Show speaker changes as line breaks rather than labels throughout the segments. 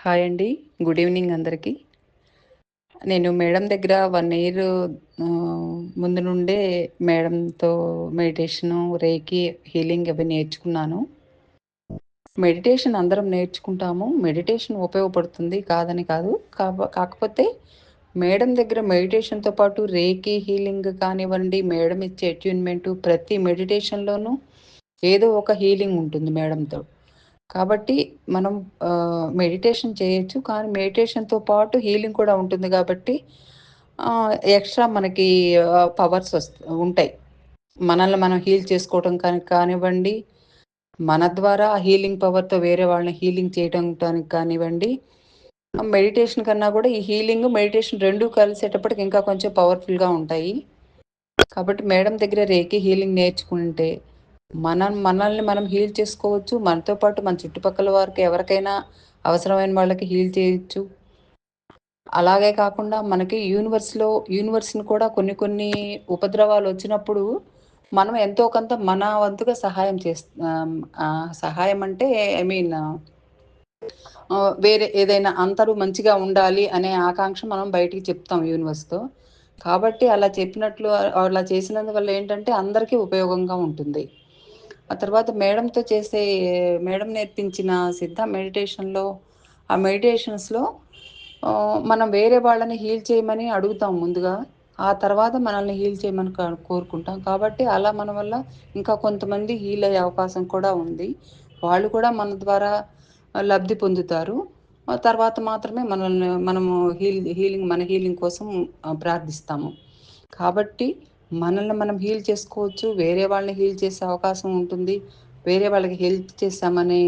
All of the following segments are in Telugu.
హాయ్ అండి. గుడ్ ఈవినింగ్ అందరికి. నేను మేడం దగ్గర 1 ఇయర్ ముందు నుండే మేడంతో మెడిటేషను, రేకి, హీలింగ్ అవి నేర్చుకున్నాను. మెడిటేషన్ అందరం నేర్చుకుంటాము. మెడిటేషన్ ఉపయోగపడుతుంది కాదని కాదు. కాకపోతే మేడం దగ్గర మెడిటేషన్‌తో పాటు రేకి, హీలింగ్ కానివ్వండి, మేడం ఇచ్చే అట్యూన్‌మెంటు ప్రతి మెడిటేషన్‌లోనూ ఏదో ఒక హీలింగ్ ఉంటుంది మేడంతో. కాబట్టి మనం మెడిటేషన్ చేయొచ్చు. కానీ మెడిటేషన్‌తో పాటు హీలింగ్ కూడా ఉంటుంది కాబట్టి ఎక్స్‌ట్రా మనకి పవర్స్ ఉంటాయి. మనల్ని మనం హీల్ చేసుకోవటం కానివ్వండి, మన ద్వారా హీలింగ్ పవర్‌తో వేరే వాళ్ళని హీలింగ్ చేయటానికి కానివ్వండి, మెడిటేషన్ కన్నా కూడా ఈ హీలింగ్, మెడిటేషన్ 2 కలిసేటప్పటికి ఇంకా కొంచెం పవర్‌ఫుల్‌గా ఉంటాయి. కాబట్టి మేడం దగ్గర రేకి హీలింగ్ నేర్చుకుంటే మనల్ని మనం హీల్ చేసుకోవచ్చు. మనతో పాటు మన చుట్టుపక్కల వారికి ఎవరికైనా అవసరమైన వాళ్ళకి హీల్ చేయొచ్చు. అలాగే కాకుండా మనకి యూనివర్స్‌ని కూడా కొన్ని కొన్ని ఉపద్రవాలు వచ్చినప్పుడు మనం ఎంతో కొంత మన వంతుగా సహాయం అంటే ఐ మీన్ వేరే ఏదైనా అందరూ మంచిగా ఉండాలి అనే ఆకాంక్ష మనం బయటికి చెప్తాం యూనివర్స్‌తో. కాబట్టి అలా చెప్పినట్లు అలా చేసినందువల్ల ఏంటంటే అందరికీ ఉపయోగంగా ఉంటుంది. ఆ తర్వాత మేడం నేర్పించిన సిద్ధ మెడిటేషన్‌లో ఆ మెడిటేషన్స్‌లో మనం వేరే వాళ్ళని హీల్ చేయమని అడుగుతాం ముందుగా. ఆ తర్వాత మనల్ని హీల్ చేయమని కోరుకుంటాం. కాబట్టి అలా మన వల్ల ఇంకా కొంతమంది హీల్ అయ్యే అవకాశం కూడా ఉంది. వాళ్ళు కూడా మన ద్వారా లబ్ధి పొందుతారు. ఆ తర్వాత మాత్రమే మనము మన హీలింగ్ కోసం ప్రార్థిస్తాము. కాబట్టి మనల్ని మనం హీల్ చేసుకోవచ్చు. వేరే వాళ్ళని హీల్ చేసే అవకాశం ఉంటుంది. వేరే వాళ్ళకి హెల్ప్ చేశామనే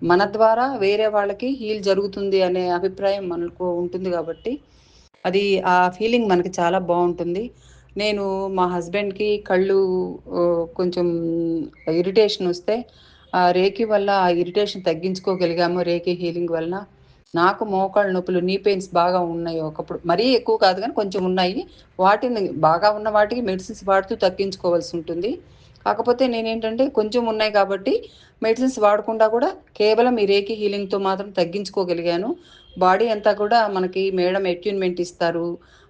మన ద్వారా వేరే వాళ్ళకి హీల్ జరుగుతుంది అనే అభిప్రాయం మనకు ఉంటుంది కాబట్టి, అది ఆ ఫీలింగ్ మనకి చాలా బావుంటుంది. నేను మా హస్బెండ్‌కి కళ్ళు కొంచెం ఇరిటేషనొస్తే రేకి వల్ల ఆ ఇరిటేషన్ తగ్గించుకోగలిగాము రేకి హీలింగ్ వలన. నాకు మోకాళ్ళ నొప్పులు, నీ పెయిన్స్ బాగా ఉన్నాయి ఒకప్పుడు. మరీ ఎక్కువ కాదు గానీ కొంచెం ఉన్నాయి. వాటిని బాగా ఉన్న వాటికి మెడిసిన్స్ వాడుతూ తగ్గించుకోవాల్సి ఉంటుంది. కాకపోతే నేనేంటంటే కొంచెం ఉన్నాయి కాబట్టి మెడిసిన్స్ వాడకుండా కూడా కేవలం ఈ రేకి హీలింగ్‌తో మాత్రం తగ్గించుకోగలిగాను. బాడీ అంతా కూడా మనకి మేడం అట్యూన్‌మెంట్ ఇస్తారు.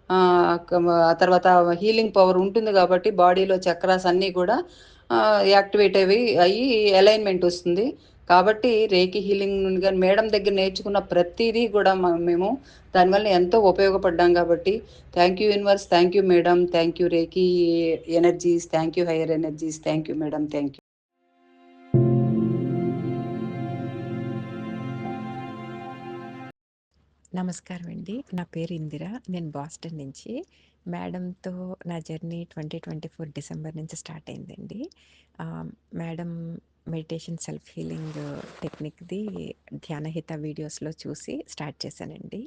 ఆ తర్వాత హీలింగ్ పవర్ ఉంటుంది కాబట్టి బాడీలో చక్రాస్ అన్నీ కూడా యాక్టివేట్ అయ్యి అలైన్‌మెంట్ వస్తుంది. కాబట్టి రేకి హీలింగ్ నుండి గాని మేడం దగ్గర నేర్చుకున్న ప్రతీదీ కూడా మేము దానివల్ల ఎంతో ఉపయోగపడ్డాం కాబట్టి thank you universe, thank you madam, thank you Reiki energies, thank you hire energies, thank you madam, thank you.
నమస్కారం అండి. నా పేరు ఇందిర. నేను బాస్టన్ నుంచి. మేడంతో నా జర్నీ 2024 డిసెంబర్ నుంచి స్టార్ట్ అయిందండి. మేడం మెడిటేషన్ సెల్ఫ్ హీలింగ్ టెక్నిక్‌ది ధ్యానహిత వీడియోస్‌లో చూసి స్టార్ట్ చేశానండి.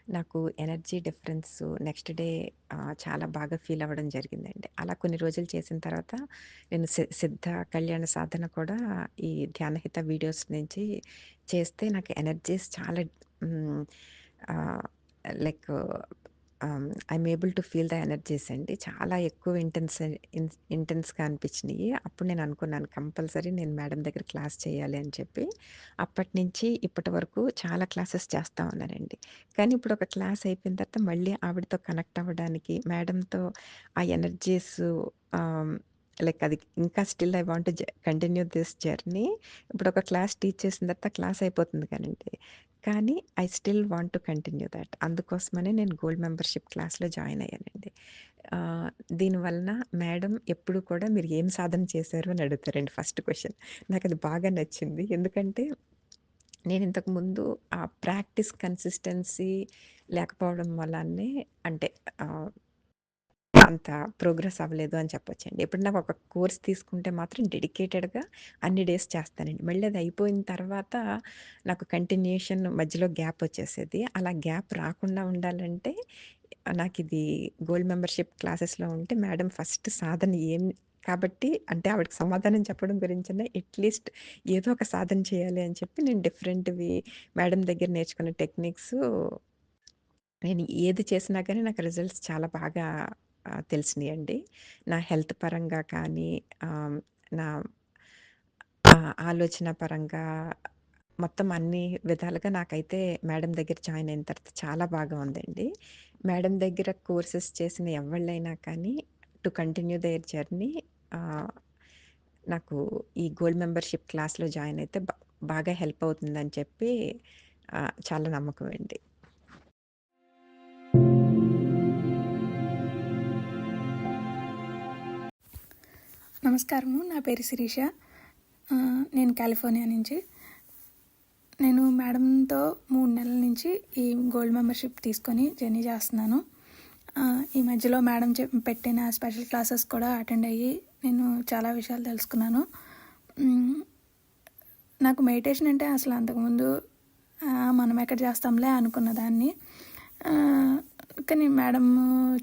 నాకు ఎనర్జీ డిఫరెన్స్ నెక్స్ట్ డే చాలా బాగా ఫీల్ అవ్వడం జరిగిందండి. అలా కొన్ని రోజులు చేసిన తర్వాత నేను సిద్ధ కళ్యాణ సాధన కూడా ఈ ధ్యానహిత వీడియోస్ నుంచి చేస్తే నాకు ఎనర్జీస్ చాలా హ్మ్. ఆహ్, like I'm able to feel the energies అండి. చాలా ఎక్కువ ఇంటెన్స్‌గా అనిపించినియి. అప్పుడు నేను అనుకున్నాను కంపల్సరీ నేను మేడం దగ్గర క్లాస్ చేయాలి అని చెప్పి. అప్పటినుంచి ఇప్పటి వరకు చాలా క్లాసెస్ చేస్తా ఉన్నానండి. కానీ ఇప్పుడు ఒక క్లాస్ అయిపోయిన తర్వాత మళ్ళీ ఆవిడతో కనెక్ట్ అవ్వడానికి, మేడంతో ఆ ఎనర్జీస్ ఆహ్, లైక్ అది ఇంకా still I want to continue this journey. ఇప్పుడు ఒక క్లాస్ టీచ్ చేసిన తర్వాత క్లాస్ అయిపోతుంది కానండి. కానీ I still want to continue that. అందుకోసమనే నేను గోల్డ్ మెంబర్‌షిప్ క్లాస్‌లో జాయిన్ అయ్యానండి. ఆహ్, దీనివలన మేడం ఎప్పుడు కూడా మీరు ఏం సాధన చేశారు అని అడుగుతారండి ఫస్ట్ క్వెషన్. నాకది బాగా నచ్చింది. ఎందుకంటే నేను ఇంతకుముందు ఆ ప్రాక్టీస్ కన్సిస్టెన్సీ లేకపోవడం వల్లనే అంటే ఆహ్ అంత ప్రోగ్రెస్ అవ్వలేదు అని చెప్పొచ్చండి. ఎప్పుడన్నా ఒక కోర్స్ తీసుకుంటే మాత్రం డెడికేటెడ్‌గా అన్ని డేస్ చేస్తానండి. మళ్ళీ అది అయిపోయిన తర్వాత నాకు కంటిన్యూయేషన్ మధ్యలో గ్యాప్ వచ్చేసేది. అలా గ్యాప్ రాకుండా ఉండాలంటే నాకిది గోల్డ్ మెంబర్‌షిప్ క్లాసెస్‌లో ఉంటే మేడం ఫస్ట్ సాధన ఏం కాబట్టి అంటే ఆవిడకి సమాధానం చెప్పడం గురించన్నా అట్‌లీస్ట్ ఏదో ఒక సాధన చేయాలి అని చెప్పి నేను డిఫరెంట్‌వి మేడం దగ్గర నేర్చుకున్న టెక్నిక్స్ నేను ఏది చేసినా గానీ నాకు రిజల్ట్స్ చాలా బాగా తెలిసినియండి. నా హెల్త్ పరంగా కానీ, నా ఆలోచన పరంగా మొత్తం అన్ని విధాలుగా నాకైతే మేడం దగ్గర జాయిన్ అయిన తర్వాత చాలా బాగా ఉందండి. మేడం దగ్గర కోర్సెస్ చేసిన ఎవళ్ళైనా కానీ టు కంటిన్యూ దేర్ జర్నీ నాకు ఈ గోల్డ్ మెంబర్‌షిప్ క్లాస్‌లో జాయిన్ అయితే బాగా హెల్ప్ అవుతుందని చెప్పి చాలా నమ్మకం అండి.
నమస్కారము. నా పేరు శిరీష. నేను కాలిఫోర్నియా నుంచి. నేను మేడంతో 3 నెలల నుంచి ఈ గోల్డ్ మెంబర్షిప్ తీసుకొని జర్నీ చేస్తున్నాను. ఈ మధ్యలో మేడం పెట్టిన స్పెషల్ క్లాసెస్ కూడా అటెండ్ అయ్యి నేను చాలా విషయాలు తెలుసుకున్నాను. నాకు మెడిటేషన్ అంటే అసలు అంతకుముందు మనం ఎక్కడ చేస్తాంలే అనుకున్న దాన్ని. కానీ మేడం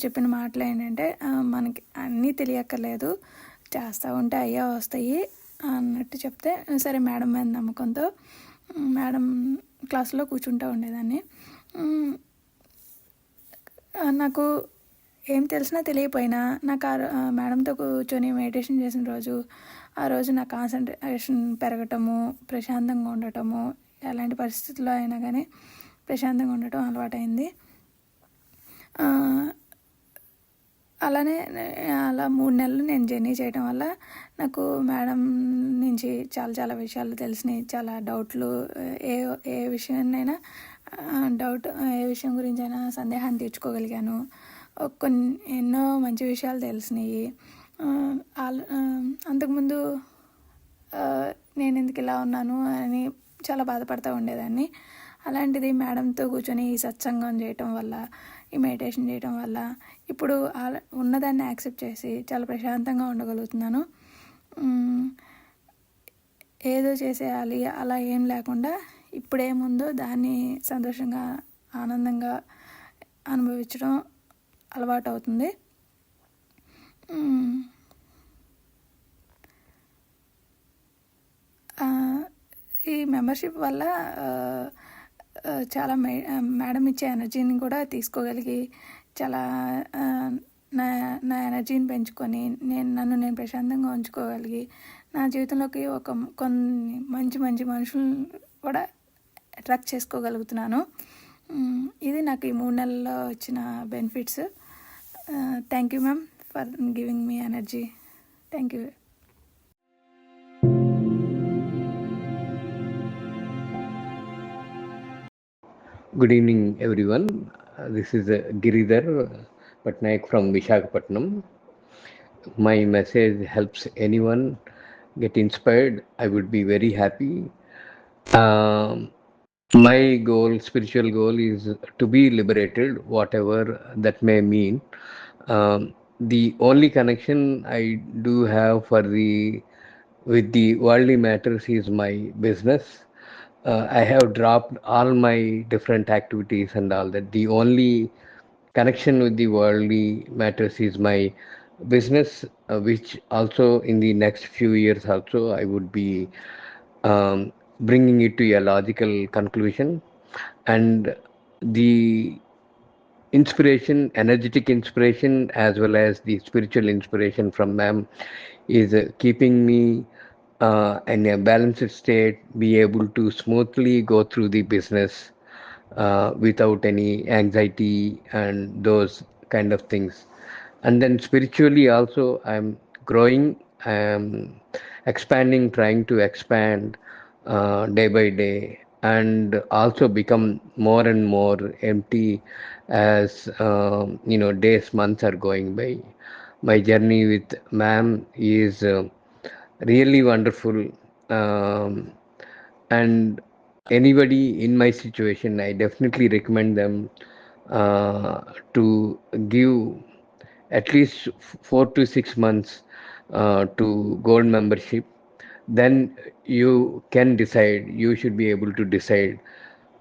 చెప్పిన మాటలు ఏంటంటే మనకి అన్నీ తెలియక్కర్లేదు, చేస్తూ ఉంటే అయ్యే వస్తాయి అన్నట్టు చెప్తే సరే మేడం మీద నమ్మకంతో మేడం క్లాస్లో కూర్చుంటూ ఉండేదాన్ని. నాకు ఏం తెలిసినా తెలియపోయినా నాకు మేడంతో కూర్చొని మెడిటేషన్ చేసిన రోజు ఆ రోజు నా కాన్సన్ట్రేషన్ పెరగటము, ప్రశాంతంగా ఉండటము, ఎలాంటి పరిస్థితుల్లో అయినా కానీ ప్రశాంతంగా ఉండటం అలవాటైంది. అలానే అలా 3 నెలలు నేను జర్నీ చేయడం వల్ల నాకు మేడం నుంచి చాలా చాలా విషయాలు తెలిసినాయి. చాలా డౌట్లు, ఏ విషయాన్నైనా ఏ విషయం గురించైనా సందేహాన్ని తీర్చుకోగలిగాను. ఎన్నో మంచి విషయాలు తెలిసినాయి. అంతకుముందు నేను ఎందుకు ఇలా ఉన్నాను అని చాలా బాధపడుతూ ఉండేదాన్ని. అలాంటిది మేడంతో కూర్చొని ఈ సత్సంగం చేయటం వల్ల, ఈ మెడిటేషన్ చేయటం వల్ల ఇప్పుడు ఉన్నదాన్ని యాక్సెప్ట్ చేసి చాలా ప్రశాంతంగా ఉండగలుగుతున్నాను. ఏదో చేసేయాలి అలా ఏం లేకుండా ఇప్పుడేముందో దాన్ని సంతోషంగా, ఆనందంగా అనుభవించడం అలవాటు అవుతుంది. ఈ మెంబర్షిప్ వల్ల చాలా మేడం ఇచ్చే ఎనర్జీని కూడా తీసుకోగలిగి చాలా నా ఎనర్జీని పెంచుకొని నన్ను నేను ప్రశాంతంగా ఉంచుకోగలిగి నా జీవితంలోకి కొన్ని మంచి మంచి మనుషులను కూడా అట్రాక్ట్ చేసుకోగలుగుతున్నాను. ఇది నాకు ఈ 3 నెలల్లో వచ్చిన benefits. Thank you ma'am for giving me energy. Thank you.
Good evening, everyone. This is Giridhar Patnaik from Visakhapatnam. My message helps anyone get inspired. I would be very happy. My goal, spiritual goal, is to be liberated, whatever that may mean. The only connection I do have with the worldly matters is my business. I have dropped all my different activities and all that. The only connection with the worldly matters is my business, which also in the next few years also I would be bringing it to a logical conclusion. And the inspiration, energetic inspiration, as well as the spiritual inspiration from them is keeping me in a balanced state, be able to smoothly go through the business without any anxiety and those kind of things. And then spiritually also I'm growing, I'm expanding, trying to expand day by day, and also become more and more empty as days, months are going by. My journey with ma'am is really wonderful, and anybody in my situation, I definitely recommend them to give at least 4 to 6 months to gold membership. Then you can decide, you should be able to decide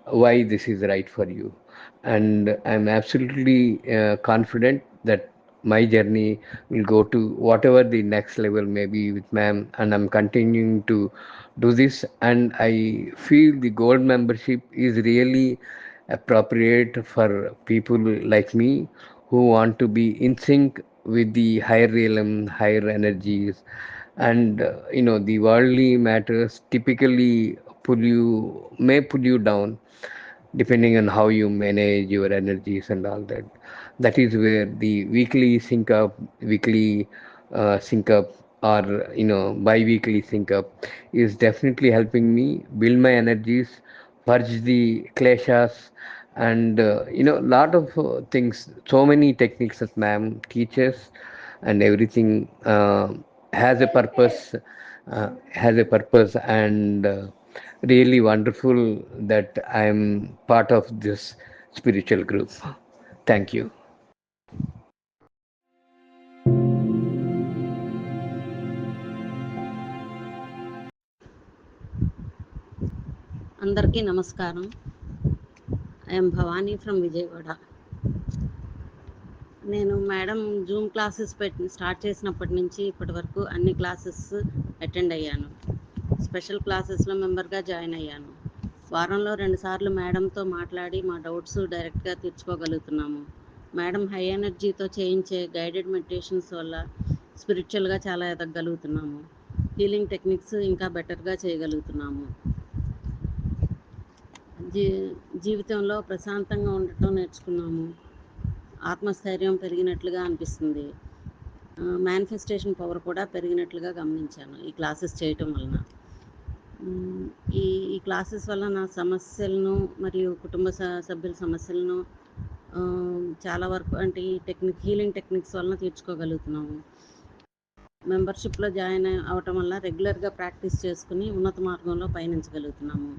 why this is right for you. And I'm absolutely confident that my journey will go to whatever the next level may be with ma'am, and I'm continuing to do this. And I feel the gold membership is really appropriate for people like me who want to be in sync with the higher realm, higher energies. And the worldly matters typically may pull you down, depending on how you manage your energies and all that. That is where the weekly sync up, or bi-weekly sync up is definitely helping me build my energies, purge the kleshas, and lot of things. So many techniques that ma'am teaches, and everything has a purpose, and really wonderful that I'm part of this spiritual group. Thank you.
అందరికీ నమస్కారం. I'm Bhavani from Vijayawada. నేను మేడం జూమ్ క్లాసెస్ స్టార్ట్ చేసినప్పటి నుంచి ఇప్పటి వరకు అన్ని క్లాసెస్ అటెండ్ అయ్యాను. స్పెషల్ క్లాసెస్లో మెంబర్గా జాయిన్ అయ్యాను. వారంలో 2 సార్లు మేడంతో మాట్లాడి మా డౌట్స్ డైరెక్ట్గా తీర్చుకోగలుగుతున్నాము. మేడం హై ఎనర్జీతో చేయించే గైడెడ్ మెడిటేషన్స్ వల్ల స్పిరిచువల్గా చాలా ఎదగలుగుతున్నాము. హీలింగ్ టెక్నిక్స్ ఇంకా బెటర్గా చేయగలుగుతున్నాము. జీవితంలో ప్రశాంతంగా ఉండటం నేర్చుకున్నాము. ఆత్మస్థైర్యం పెరిగినట్లుగా అనిపిస్తుంది. మేనిఫెస్టేషన్ పవర్ కూడా పెరిగినట్లుగా గమనించాను ఈ క్లాసెస్ చేయటం వలన. ఈ క్లాసెస్ వల్ల నా సమస్యలను మరియు కుటుంబ సభ్యుల సమస్యలను చాలా వరకు అంటే ఈ హీలింగ్ టెక్నిక్స్ వలన తీర్చుకోగలుగుతున్నాము. మెంబర్షిప్లో జాయిన్ అవటం వల్ల రెగ్యులర్గా ప్రాక్టీస్ చేసుకుని ఉన్నత మార్గంలో పయనించగలుగుతున్నాము.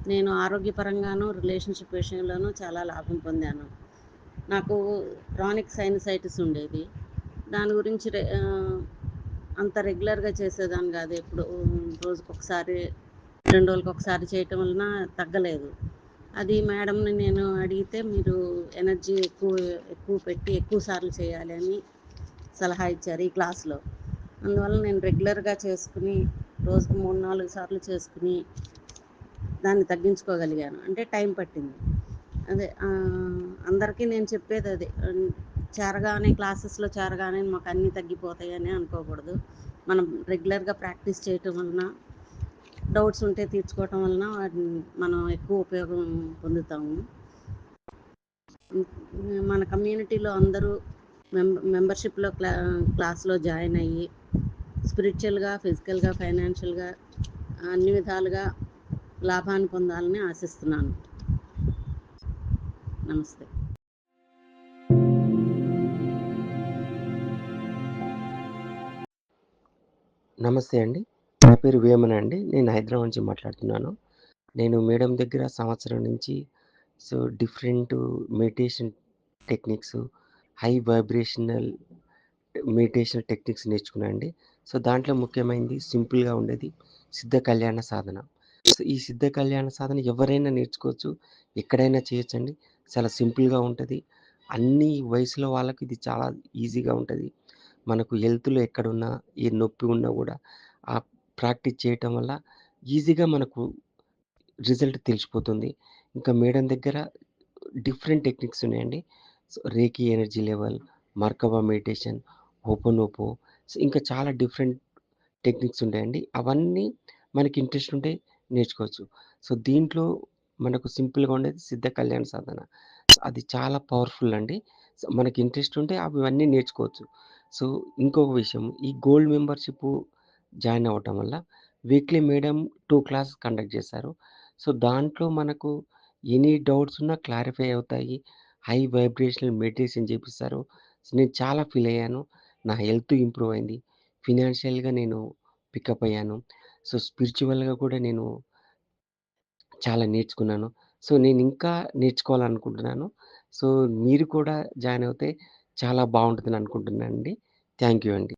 నేను ఆరోగ్యపరంగాను రిలేషన్షిప్ విషయంలోనూ చాలా లాభం పొందాను. నాకు క్రానిక్ సైనసైటిస్ ఉండేది. దాని గురించి అంత రెగ్యులర్గా చేసేదాన్ని కాదు. ఎప్పుడు రోజుకొకసారి 2 రోజులకు ఒకసారి చేయటం వలన తగ్గలేదు. అది మేడంని నేను అడిగితే మీరు ఎనర్జీ ఎక్కువ పెట్టి ఎక్కువ సార్లు చేయాలి అని సలహా ఇచ్చారు ఈ క్లాస్లో. అందువల్ల నేను రెగ్యులర్గా చేసుకుని రోజుకు 3-4 సార్లు చేసుకుని దాన్ని తగ్గించుకోగలిగాను. అంటే టైం పట్టింది. అదే అందరికీ నేను చెప్పేది అదే, క్లాసెస్లో చేరగానే మాకు అన్నీ తగ్గిపోతాయని అనుకోకూడదు. మనం రెగ్యులర్గా ప్రాక్టీస్ చేయటం వలన, డౌట్స్ ఉంటే తీర్చుకోవటం వలన మనం ఎక్కువ ఉపయోగం పొందుతాము. మన కమ్యూనిటీలో అందరూ మెంబర్షిప్లో క్లాస్లో జాయిన్ అయ్యి స్పిరిచువల్గా, ఫిజికల్గా, ఫైనాన్షియల్గా అన్ని విధాలుగా లాభాన్ని పొందాలని ఆశిస్తున్నాను. నమస్తే.
నమస్తే అండి. నా పేరు వేమన అండి. నేను హైదరాబాద్ నుంచి మాట్లాడుతున్నాను. నేను మేడం దగ్గర సంవత్సరం నుంచి different meditation techniques, high vibrational meditation techniques నేర్చుకున్నా అండి. దాంట్లో ముఖ్యమైనది సింపుల్గా ఉండేది సిద్ధ కళ్యాణ సాధన. ఈ సిద్ధ కళ్యాణ సాధన ఎవరైనా నేర్చుకోవచ్చు, ఎక్కడైనా చేయొచ్చండి. చాలా సింపుల్గా ఉంటుంది. అన్ని వయసులో వాళ్ళకి ఇది చాలా ఈజీగా ఉంటుంది. మనకు హెల్త్‌లో ఎక్కడున్నా, ఏ నొప్పి ఉన్నా కూడా ఆ ప్రాక్టీస్ చేయటం వల్ల ఈజీగా మనకు రిజల్ట్ తెలిసిపోతుంది. ఇంకా మేడం దగ్గర డిఫరెంట్ టెక్నిక్స్ ఉన్నాయండి. రేకి ఎనర్జీ లెవెల్, మర్కబా మెడిటేషన్, ఓపెనోపో, ఇంకా చాలా డిఫరెంట్ టెక్నిక్స్ ఉంటాయండి. అవన్నీ మనకి ఇంట్రెస్ట్ ఉంటే నేర్చుకోవచ్చు. దీంట్లో మనకు సింపుల్‌గా ఉండేది సిద్ధ కళ్యాణ సాధన. అది చాలా పవర్‌ఫుల్ అండి. మనకి ఇంట్రెస్ట్ ఉంటే అవన్నీ నేర్చుకోవచ్చు. ఇంకొక విషయం, ఈ గోల్డ్ మెంబర్‌షిప్ జాయిన్ అవ్వటం వల్ల వీక్లీ మేడం 2 క్లాసెస్ కండక్ట్ చేశారు. దాంట్లో మనకు ఎనీ డౌట్స్ ఉన్నా క్లారిఫై అవుతాయి. హై వైబ్రేషనల్ మెడిటేషన్ చేపిస్తారు. నేను చాలా ఫీల్ అయ్యాను. నా హెల్త్ ఇంప్రూవ్ అయింది. ఫినాన్షియల్‌గా నేను పికప్ అయ్యాను. స్పిరిచువల్‌గా కూడా నేను చాలా నేర్చుకున్నాను. నేను ఇంకా నేర్చుకోవాలనుకుంటున్నాను. మీరు కూడా జాయిన్ అవుతే చాలా బావుంటుందని అనుకుంటున్నానండి. థ్యాంక్ యూ అండి.